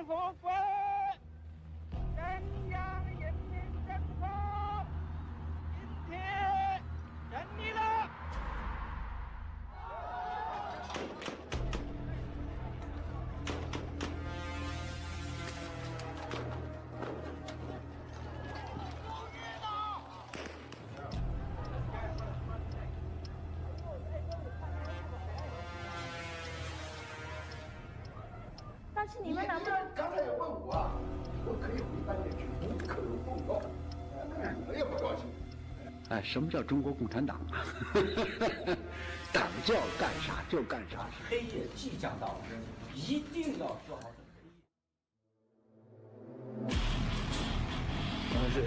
和国中央人民政府今天胜利了。但是你们能不能？刚才也问我，我可以回半点去，无可奉告。我也不高兴。哎，什么叫中国共产党啊？党叫干啥就干啥。黑夜即将到，一定要做好准备。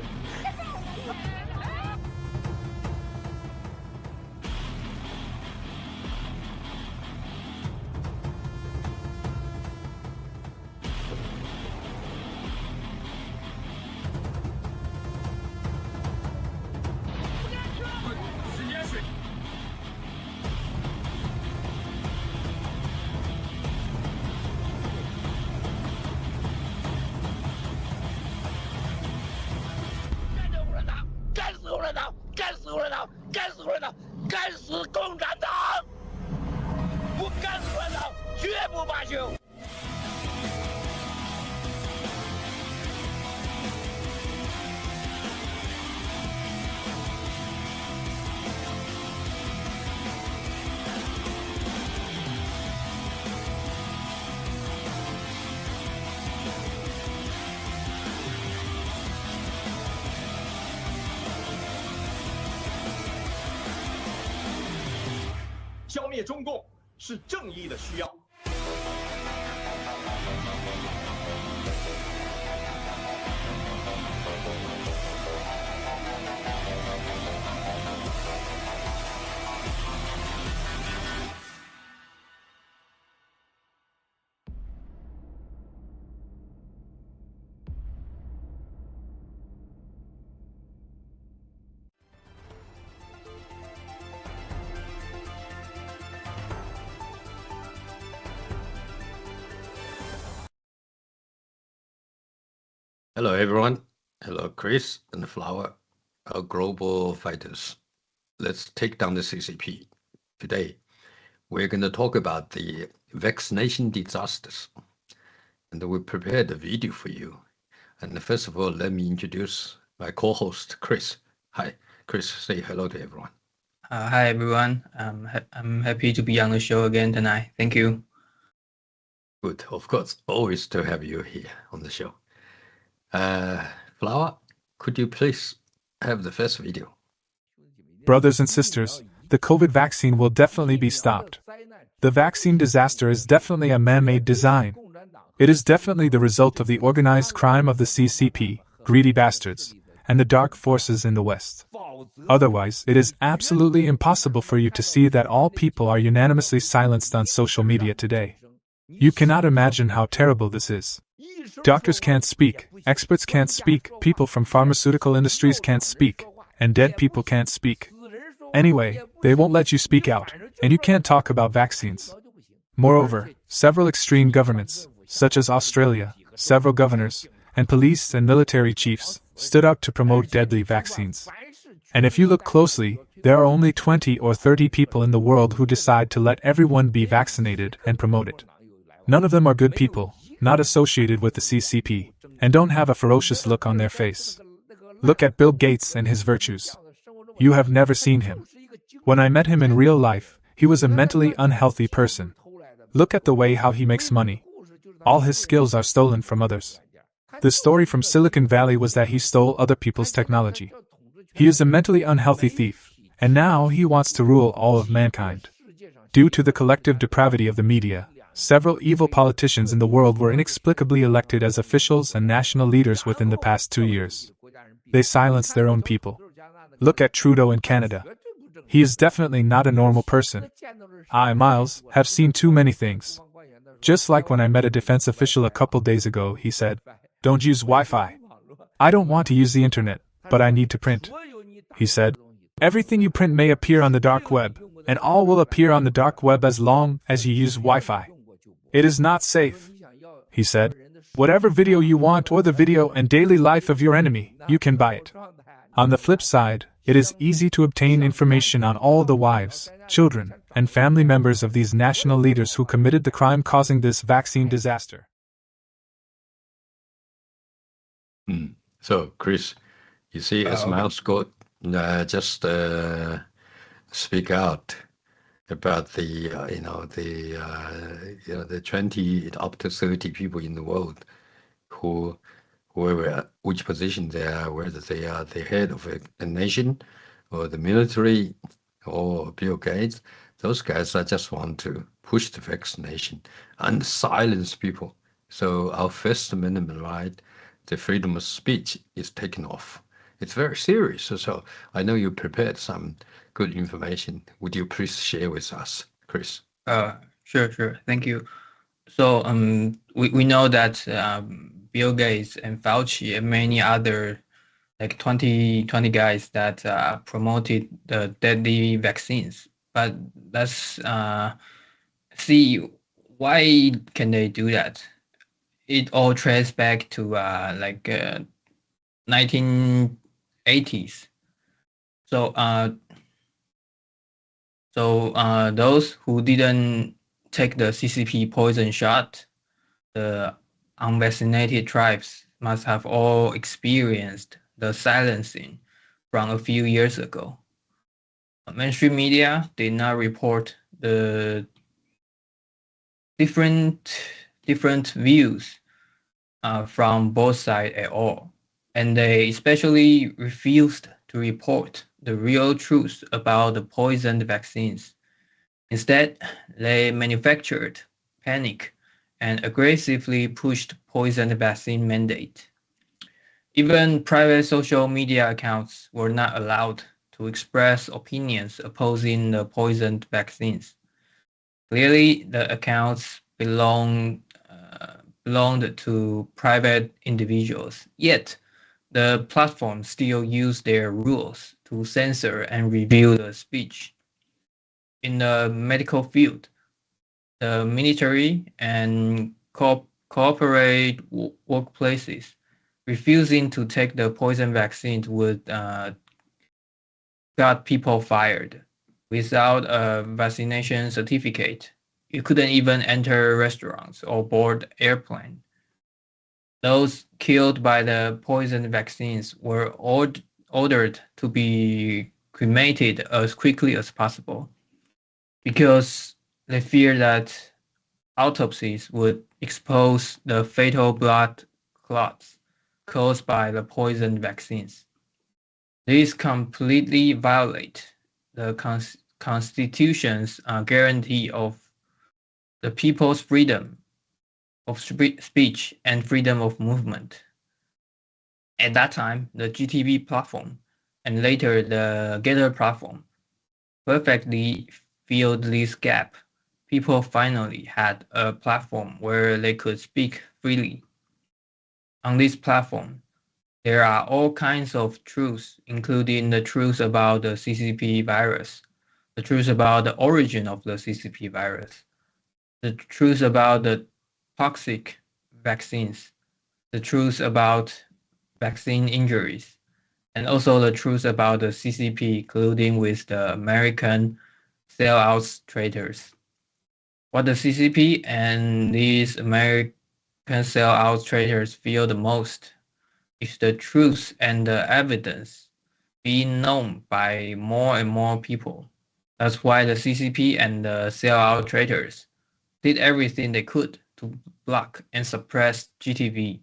干死共产党！干死共产党！干死共产党！干死共产党！不干死共产党，绝不罢休！消灭中共是正义的需要。Hello, everyone. Hello, Chris and Flower, our global fighters. Let's take down the CCP. Today, we're going to talk about the vaccination disasters. And we prepared a video for you. And first of all, let me introduce my co-host, Chris. Hi, Chris, say hello to everyone. Hi, everyone. I'm happy to be on the show again tonight. Thank you. Good, of course, always to have you here on the show. Flower, could you please have the first video? Brothers and sisters, the COVID vaccine will definitely be stopped. The vaccine disaster is definitely a man-made design. It is definitely the result of the organized crime of the CCP, greedy bastards, and the dark forces in the West. Otherwise, it is absolutely impossible for you to see that all people are unanimously silenced on social media today. You cannot imagine how terrible this is. Doctors can't speak, experts can't speak, people from pharmaceutical industries can't speak, and dead people can't speak. Anyway, they won't let you speak out, and you can't talk about vaccines. Moreover, several extreme governments, such as Australia, several governors, and police and military chiefs, stood up to promote deadly vaccines. And if you look closely, there are only 20 or 30 people in the world who decide to let everyone be vaccinated and promote it. None of them are good people, not associated with the CCP, and don't have a ferocious look on their face. Look at Bill Gates and his virtues. You have never seen him. When I met him in real life, he was a mentally unhealthy person. Look at the way how he makes money. All his skills are stolen from others. The story from Silicon Valley was that he stole other people's technology. He is a mentally unhealthy thief, and now he wants to rule all of mankind. Due to the collective depravity of the media, several evil politicians in the world were inexplicably elected as officials and national leaders within the past 2 years. They silenced their own people. Look at Trudeau in Canada. He is definitely not a normal person. I, Miles, have seen too many things. Just like when I met a defense official a couple days ago, he said, "Don't use Wi-Fi. I don't want to use the internet, but I need to print." He said, "Everything you print may appear on the dark web, and all will appear on the dark web as long as you use Wi-Fi. It is not safe," he said. Whatever video you want or the video and daily life of your enemy, you can buy it. On the flip side, it is easy to obtain information on all the wives, children, and family members of these national leaders who committed the crime causing this vaccine disaster. So, Chris, you see, as Miles Scott just speak out about the the 20 up to 30 people in the world which position they are, whether they are the head of a nation or the military or Bill Gates. Those guys just want to push the vaccination and silence people. So our First Amendment right, the freedom of speech, is taken off. It's very serious. So I know you prepared some good information. Would you please share with us, Chris? Sure. Thank you. So we know that Bill Gates and Fauci and many other like 20 guys that promoted the deadly vaccines. But let's see, why can they do that? It all traces back to 1980s. So those who didn't take the CCP poison shot, the unvaccinated tribes must have all experienced the silencing from a few years ago. Mainstream media did not report the different views from both sides at all, and they especially refused to report the real truth about the poisoned vaccines. Instead, they manufactured panic and aggressively pushed poisoned vaccine mandate. Even private social media accounts were not allowed to express opinions opposing the poisoned vaccines. Clearly, the accounts belonged to private individuals, yet the platform still used their rules to censor and review the speech. In the medical field, the military and corporate workplaces refusing to take the poison vaccine would got people fired. Without a vaccination certificate, you couldn't even enter restaurants or board airplane. Those killed by the poison vaccines were ordered to be cremated as quickly as possible because they feared that autopsies would expose the fatal blood clots caused by the poison vaccines. These completely violate the Constitution's guarantee of the people's freedom of speech and freedom of movement. At that time, the GTV platform and later the Gather platform perfectly filled this gap. People finally had a platform where they could speak freely. On this platform, there are all kinds of truths, including the truth about the CCP virus, the truth about the origin of the CCP virus, the truth about the toxic vaccines, the truth about vaccine injuries, and also the truth about the CCP colluding with the American sellouts traitors. What the CCP and these American sellout traitors feel the most is the truth and the evidence being known by more and more people. That's why the CCP and the sellout traitors did everything they could to block and suppress GTV.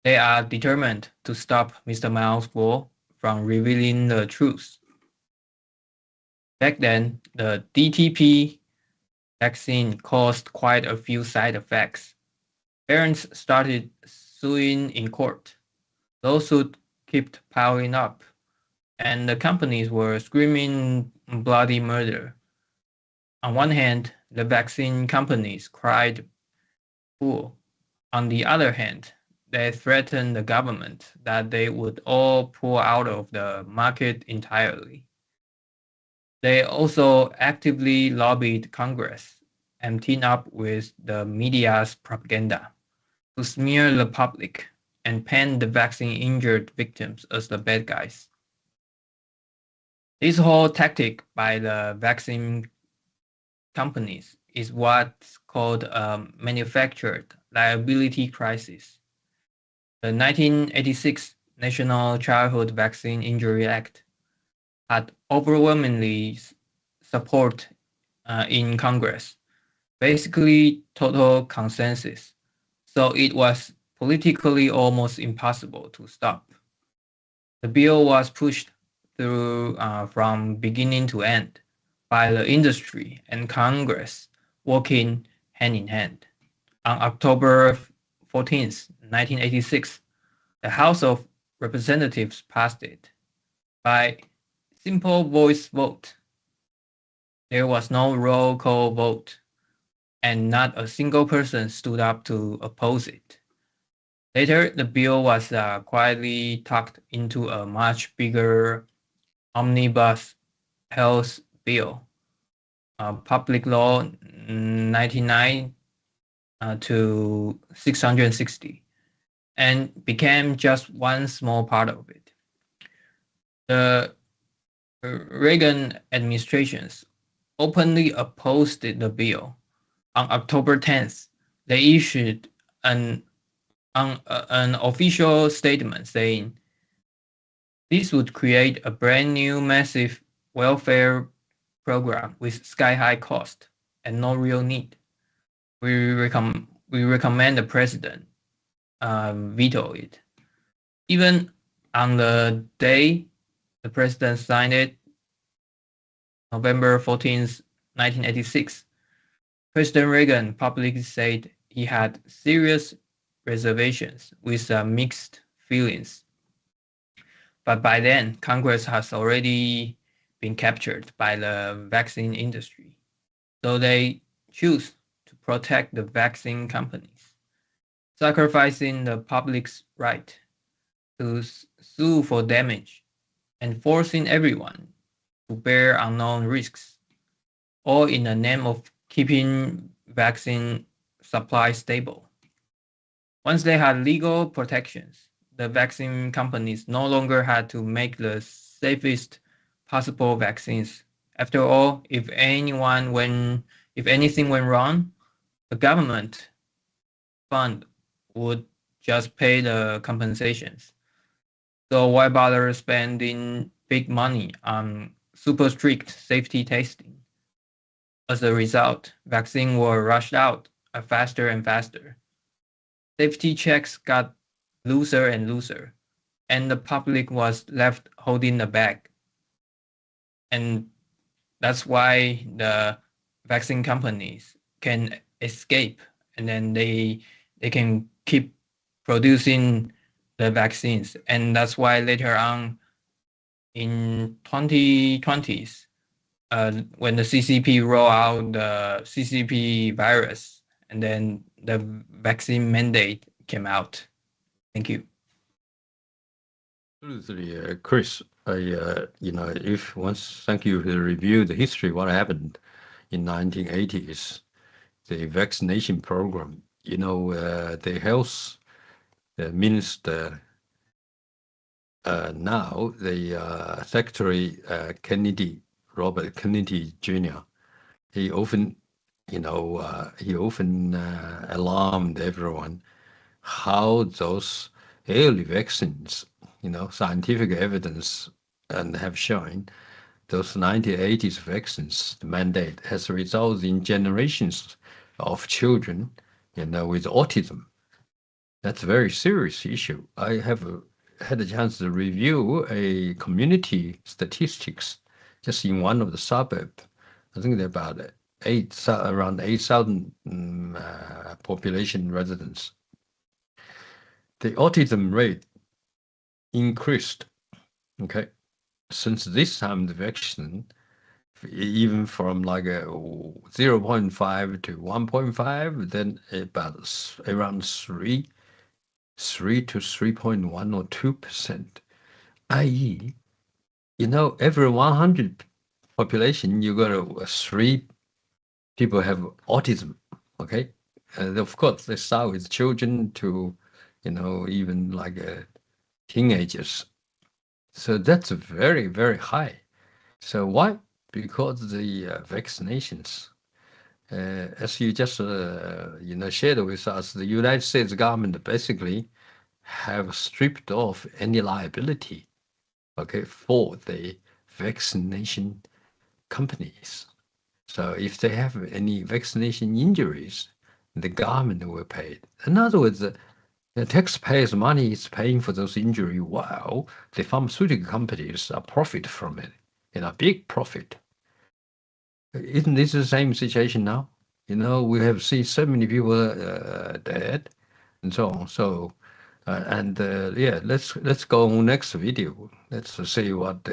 They are determined to stop Mr. Miles Guo from revealing the truth. Back then, the DTP vaccine caused quite a few side effects. Parents started suing in court. Lawsuits kept piling up, and the companies were screaming bloody murder. On one hand, the vaccine companies cried fool. On the other hand, they threatened the government that they would all pull out of the market entirely. They also actively lobbied Congress and teamed up with the media's propaganda. to smear the public and paint the vaccine-injured victims as the bad guys. This whole tactic by the vaccine companies is what's called a manufactured liability crisis. The 1986 National Childhood Vaccine Injury Act had overwhelmingly support in Congress, basically total consensus. So it was politically almost impossible to stop. The bill was pushed through from beginning to end by the industry and Congress working hand in hand. On October 14th, 1986, the House of Representatives passed it by simple voice vote. There was no roll call vote, and not a single person stood up to oppose it. Later, the bill was quietly tucked into a much bigger omnibus health bill, Public Law 99 to 660, and became just one small part of it. The Reagan administrations openly opposed the bill. On October 10th, they issued an official statement saying this would create a brand new massive welfare program with sky-high cost and no real need. We recommend the president veto it. Even on the day the president signed it, November 14th, 1986, President Reagan publicly said he had serious reservations with mixed feelings. But by then, Congress has already been captured by the vaccine industry. So they choose to protect the vaccine companies, sacrificing the public's right to sue for damage and forcing everyone to bear unknown risks, all in the name of keeping vaccine supply stable. Once they had legal protections, the vaccine companies no longer had to make the safest possible vaccines. After all, if anything went wrong, the government fund would just pay the compensations. So why bother spending big money on super strict safety testing? As a result, vaccines were rushed out faster and faster. Safety checks got looser and looser, and the public was left holding the bag. And that's why the vaccine companies can escape, and then they can keep producing the vaccines. And that's why later on in 2020s, when the CCP rolled out the CCP virus, and then the vaccine mandate came out. Thank you. Absolutely, Chris. If once thank you for review the history what happened in 1980s, the vaccination program. The health minister now, the Secretary Kennedy, Robert Kennedy Jr. He often alarmed everyone how those early vaccines, scientific evidence and have shown those 1980s vaccines, the mandate has resulted in generations of children, with autism. That's a very serious issue. I have had a chance to review a community statistics just in one of the suburbs. I think they're about around 8,000 population residents. The autism rate increased, since this time the vaccine, even from like a 0.5 to 1.5, then about around 3 to 3.1 or 2%, i.e., every 100 population, you got 3 people have autism, Of course, they start with children to, even like teenagers. So that's very, very high. So why? Because the vaccinations, as you just shared with us, the United States government basically have stripped off any liability, okay, for the vaccination companies. So if they have any vaccination injuries, the government will pay it. In other words, the taxpayers' money is paying for those injuries while the pharmaceutical companies are profit from it, big profit. Isn't this the same situation now? We have seen so many people dead and so on. So, yeah, let's go on next video. Let's see what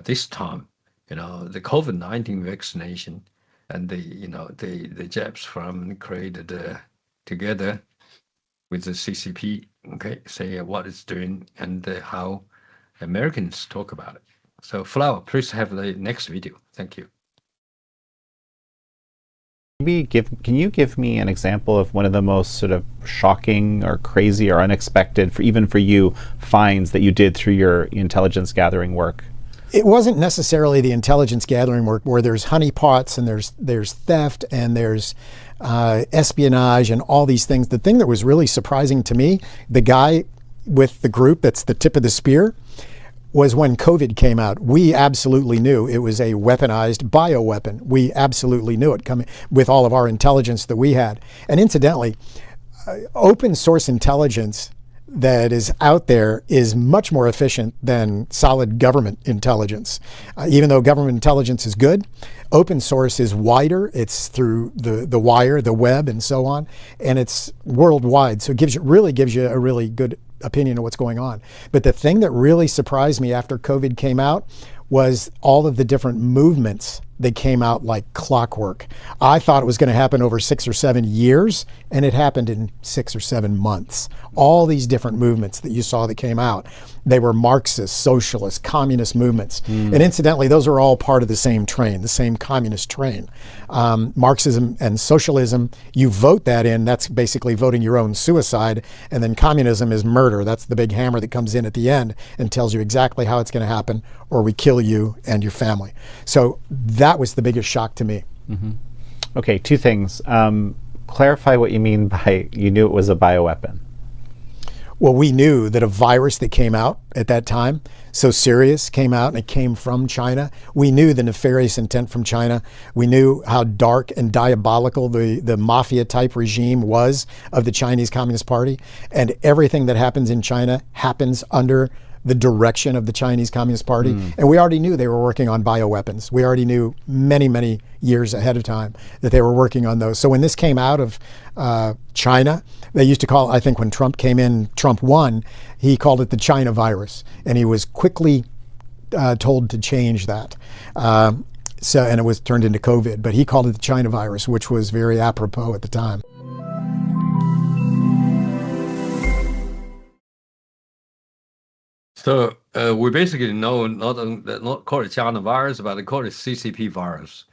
this time, the COVID-19 vaccination and the jabs from created together with the CCP, okay, say what it's doing and how Americans talk about it. So Flower, please have the next video. Thank you. Can you give me an example of one of the most sort of shocking or crazy or unexpected, even for you, finds that you did through your intelligence gathering work? It wasn't necessarily the intelligence gathering work where there's honeypots and there's theft and there's espionage and all these things. The thing that was really surprising to me, the guy with the group that's the tip of the spear, was when COVID came out. We absolutely knew it was a weaponized bioweapon. We absolutely knew it coming with all of our intelligence that we had. And incidentally, open source intelligence that is out there is much more efficient than solid government intelligence. Even though government intelligence is good, open source is wider. It's through the wire, the web, and so on, and it's worldwide. So it really gives you a really good opinion of what's going on. But the thing that really surprised me after COVID came out was all of the different movements that came out like clockwork. I thought it was going to happen over 6 or 7 years, and it happened in 6 or 7 months. All these different movements that you saw that came out, they were Marxist, socialist, communist movements. And incidentally, those are all part of the same train, the same communist train. Marxism and socialism, you vote that in, that's basically voting your own suicide. And then communism is murder. That's the big hammer that comes in at the end and tells you exactly how it's going to happen, or we kill you and your family. So that was the biggest shock to me. Okay, 2 things. Clarify what you mean by you knew it was a bioweapon. Well, we knew that a virus that came out at that time, so serious, came out and it came from China. We knew the nefarious intent from China. We knew how dark and diabolical the mafia type regime was of the Chinese Communist Party. And everything that happens in China happens under the direction of the Chinese Communist Party. And we already knew they were working on bioweapons. We already knew many, many years ahead of time that they were working on those. So when this came out of China, they used to call, I think when Trump came in, Trump won, he called it the China virus. And he was quickly told to change that. And it was turned into COVID, but he called it the China virus, which was very apropos at the time. So we basically know not call it China virus, but they call it CCP virus,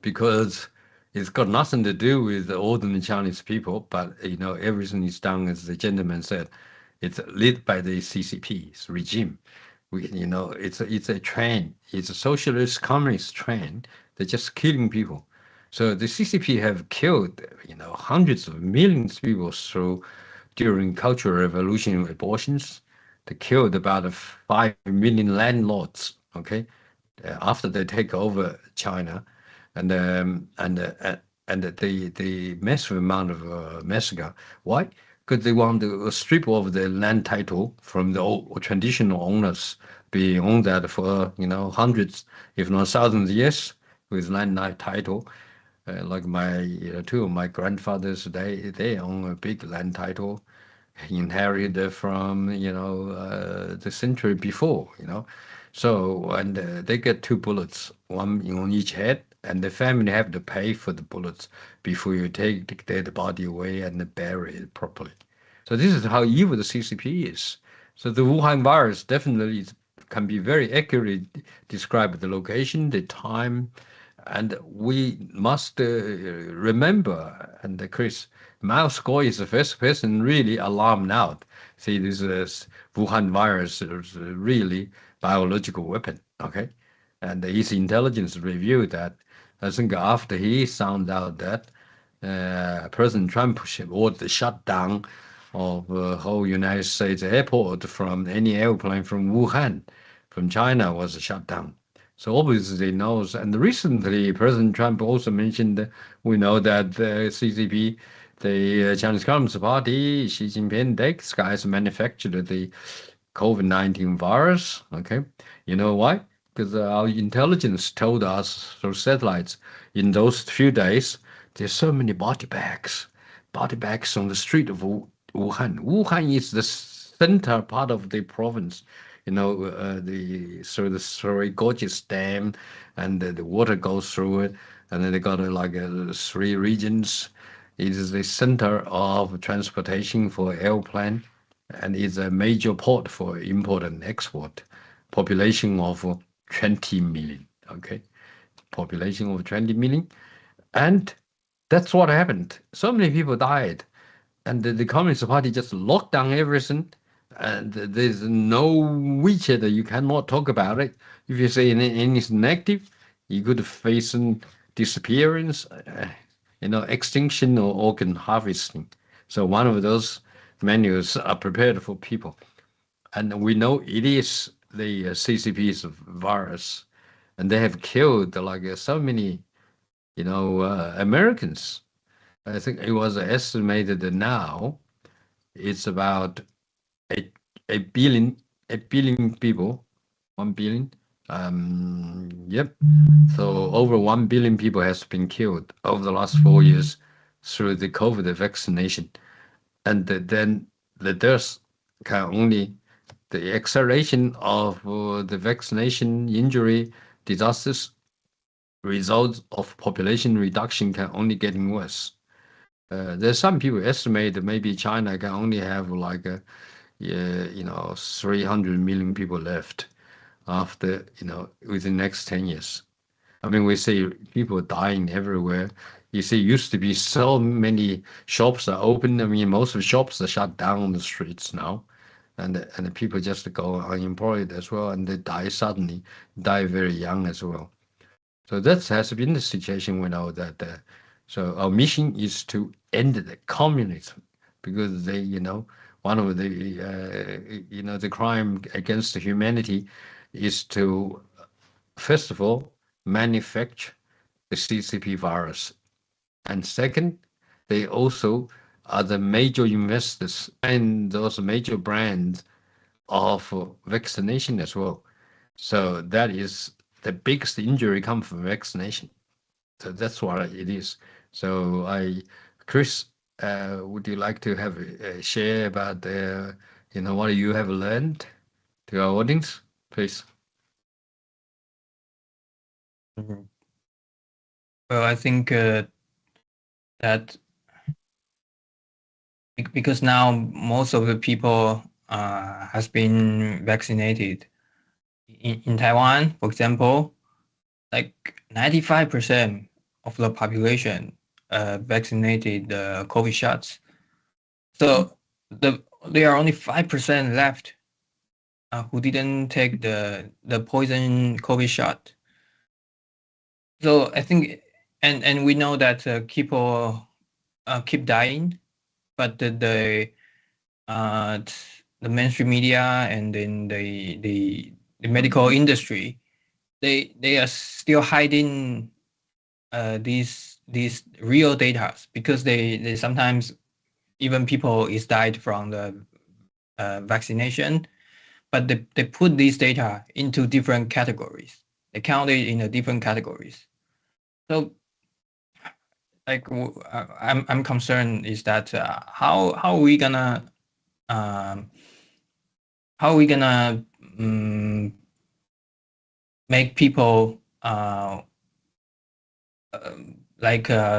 because it's got nothing to do with the ordinary Chinese people. But everything is done, as the gentleman said, it's led by the CCP's regime. It's a trend. It's a socialist communist trend. They're just killing people. So the CCP have killed hundreds of millions of people during Cultural Revolution abortions. They killed about 5 million landlords, okay, after they take over China, and the massive amount of massacre. Why? Because they want to strip off the land title from the old traditional owners, being owned that for hundreds, if not thousands, years, with land title. Like two of my grandfathers, they own a big land title, inherited from the century before, so, and they get 2 bullets, one on each head, and the family have to pay for the bullets before you take the dead body away and bury it properly. So this is how evil the CCP is. So the Wuhan virus definitely can be very accurately describe the location, the time, And we must remember, and Chris, Mouse Guo is the first person really alarmed out. See, this Wuhan virus is really biological weapon, okay? And his intelligence reviewed that. I think after he found out that President Trump ordered the shutdown of the whole United States airport from any airplane from Wuhan, from China was shut down. So obviously knows, and recently President Trump also mentioned, we know that the CCP, the Chinese Communist Party, Xi Jinping, these guys manufactured the COVID-19 virus, okay? You know why? Because our intelligence told us through satellites in those few days, there's so many body bags on the street of Wuhan. Wuhan is the center part of the province. You know, the Surrey Gorges Dam, and the water goes through it, and then they got like 3 regions. It is the center of transportation for airplane, and is a major port for import and export. Population of 20 million. Okay, population of 20 million, and that's what happened. So many people died, and the Communist Party just locked down everything. And there's no WeChat that you cannot talk about it. If you say anything negative, you could face disappearance, extinction or organ harvesting. So one of those menus are prepared for people. And we know it is the CCP's virus, and they have killed like so many, Americans. I think it was estimated that now it's about a billion people, 1 billion. Yep. So over 1 billion people has been killed over the last 4 years through the COVID vaccination, and then the deaths can only, the acceleration of the vaccination injury disasters, results of population reduction can only getting worse. There's some people estimate that maybe China can only have like 300 million people left after, within the next 10 years. I mean, we see people dying everywhere. You see, used to be so many shops are open. I mean, most of the shops are shut down on the streets now. And the people just go unemployed as well, and they die suddenly, die very young as well. So that has been the situation. We know that. So our mission is to end the communism, because they, one of the, the crime against humanity is to, first of all, manufacture the CCP virus. And second, they also are the major investors and those major brands of vaccination as well. So that is the biggest injury comes from vaccination. So that's what it is. So Chris, would you like to have a share about what you have learned to our audience, please? Well, I think that because now most of the people has been vaccinated. In Taiwan, for example, like 95% of the population vaccinated the COVID shots. So there are only 5% left who didn't take the poison COVID shot. So I think, and we know that people keep dying, but the mainstream media and then the medical industry, they are still hiding these real data, because they sometimes, even people is died from the vaccination, but they put these data into different categories. They count it in different categories. So like I'm concerned is that how are we gonna make people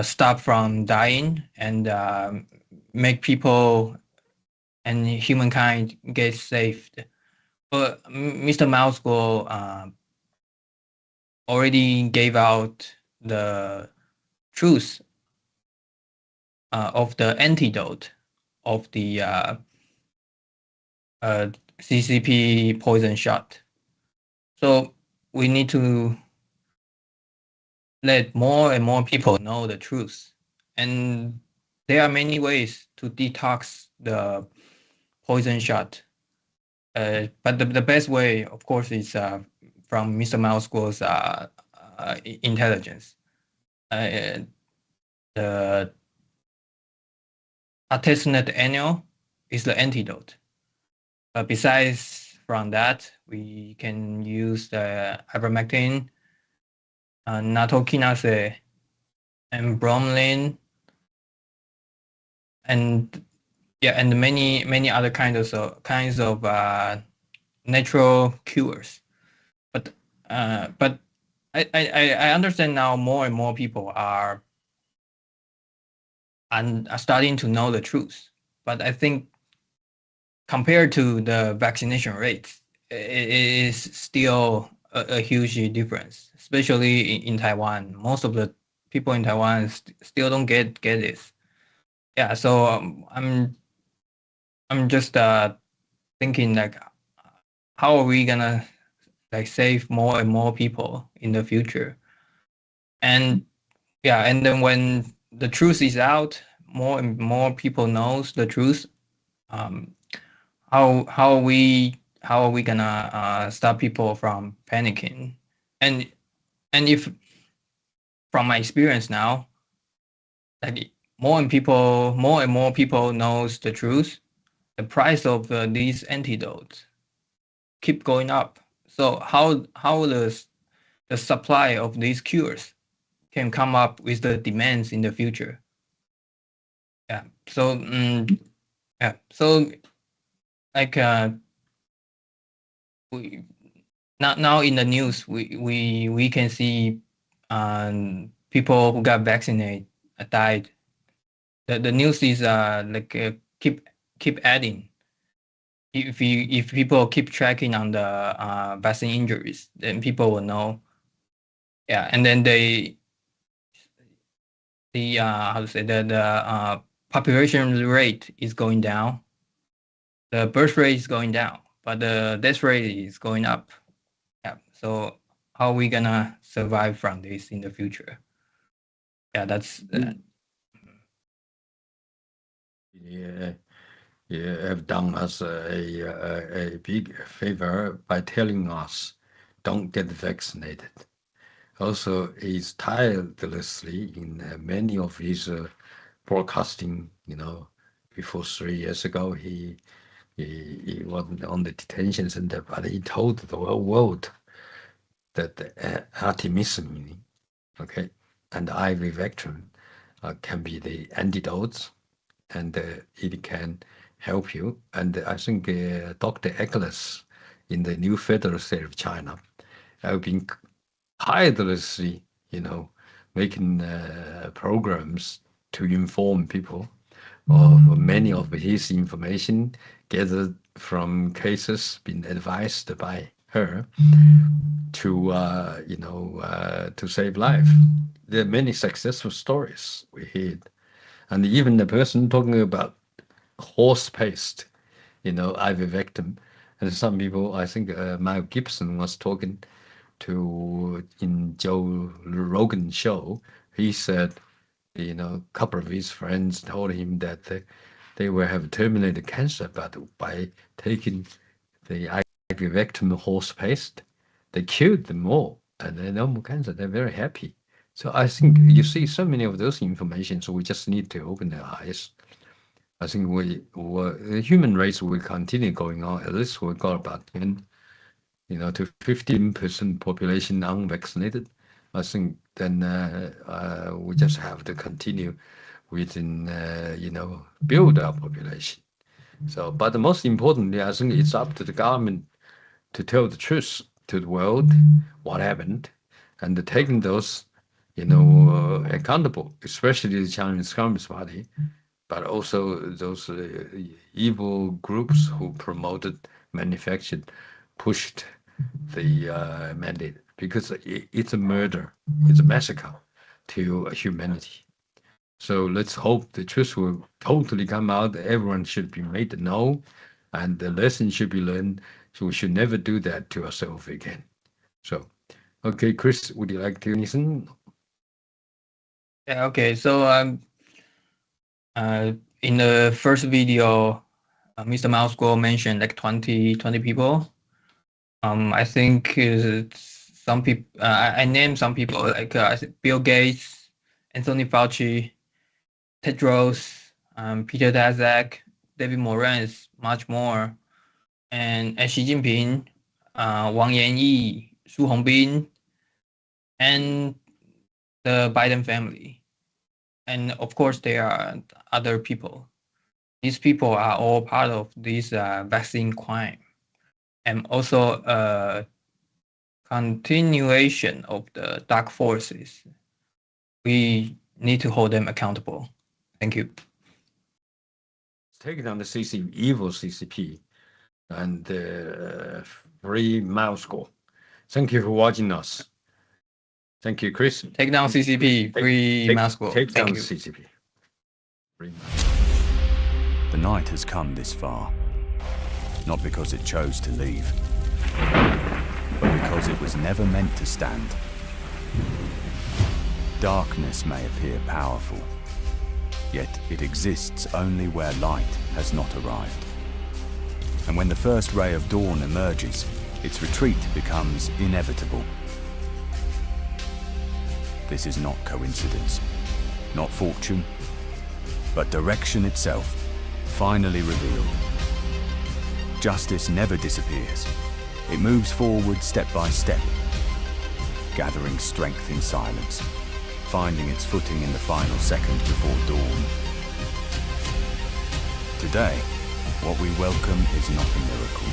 stop from dying, and make people and humankind get saved. But Mr. Mouse Guo already gave out the truth of the antidote of the CCP poison shot. So we need to let more and more people know the truth. And there are many ways to detox the poison shot. But the best way, of course, is from Mr. Mouse's intelligence. The artesunate annual is the antidote. Besides from that, we can use the ivermectin, nattokinase, and bromelain, and many other kinds of natural cures. But I understand now more and more people are starting to know the truth. But I think compared to the vaccination rates, it is still a huge difference, especially in Taiwan. Most of the people in Taiwan still don't get this. Yeah, so I'm just thinking like, how are we gonna like save more and more people in the future? And yeah, and then when the truth is out, more and more people knows the truth. How are we gonna stop people from panicking? And if from my experience now, like more and more people knows the truth, the price of these antidotes keep going up. So how does the supply of these cures can come up with the demands in the future? Yeah. So yeah. So like we now in the news we can see people who got vaccinated died. The news is like keep adding. If people keep tracking on the vaccine injuries, then people will know. Yeah, and then the how to say the population rate is going down. The birth rate is going down, but the death rate is going up. Yeah. So how are we gonna survive from this in the future? Yeah, that's. Yeah, you have done us a big favor by telling us don't get vaccinated. Also, he's tirelessly in many of his broadcasting. Before 3 years ago, he wasn't on the detention center, but he told the whole world that artemisinin, okay, and ivermectin can be the antidotes, and it can help you. And I think Dr. Eccles in the New Federal State of China have been tirelessly, making programs to inform people of many of his information gathered from cases being advised by her to to save life. There are many successful stories we heard, and even the person talking about horse paste, ivermectin, and some people, I think Mel Gibson was talking to in Joe Rogan show. He said, a couple of his friends told him that they will have terminated cancer, but by taking the ivermectin horse paste, they cured them all, and they no more cancer. They're very happy. So I think you see so many of those information. So we just need to open their eyes. I think the human race will continue going on. At least we got about 10, to 15% population unvaccinated. I think then we just have to continue within, build our population. So, but the most importantly, I think it's up to the government to tell the truth to the world, what happened, and taking those, accountable, especially the Chinese Communist Party, but also those evil groups who promoted, manufactured, pushed the mandate, because it's a murder, it's a massacre. to humanity. So let's hope the truth will totally come out. Everyone should be made to know, and the lesson should be learned. So we should never do that to ourselves again. So, okay, Chris, would you like to listen? Yeah, okay. So in the first video, Mr. Mouse mentioned like 20 people. I think some people. I named some people like Bill Gates, Anthony Fauci, Tedros, Peter Daszak, David Morales, much more, and Xi Jinping, Wang Yanyi, Su Hongbin, and the Biden family. And of course, there are other people. These people are all part of this vaccine crime, and also a continuation of the dark forces. We need to hold them accountable. Thank you. Take down the evil CCP and free mouse score. Thank you for watching us. Thank you, Chris. Take down CCP, free mouse score. Take down Thank you. CCP. Free The night has come this far, not because it chose to leave, but because it was never meant to stand. Darkness may appear powerful, yet it exists only where light has not arrived. And when the first ray of dawn emerges, its retreat becomes inevitable. This is not coincidence, not fortune, but direction itself, finally revealed. Justice never disappears. It moves forward step by step, gathering strength in silence, finding its footing in the final second before dawn. Today, what we welcome is not a miracle,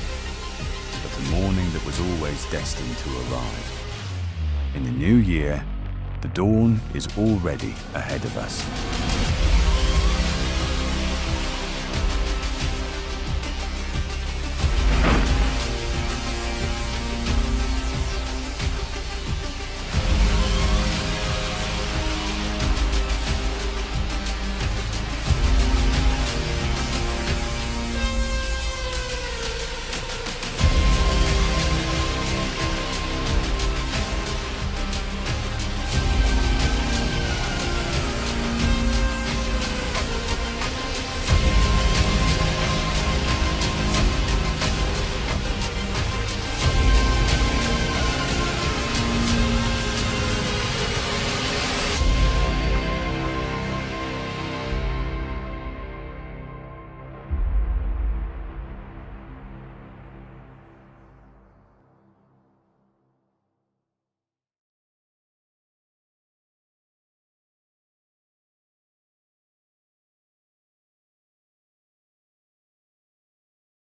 but a morning that was always destined to arrive. In the new year, the dawn is already ahead of us.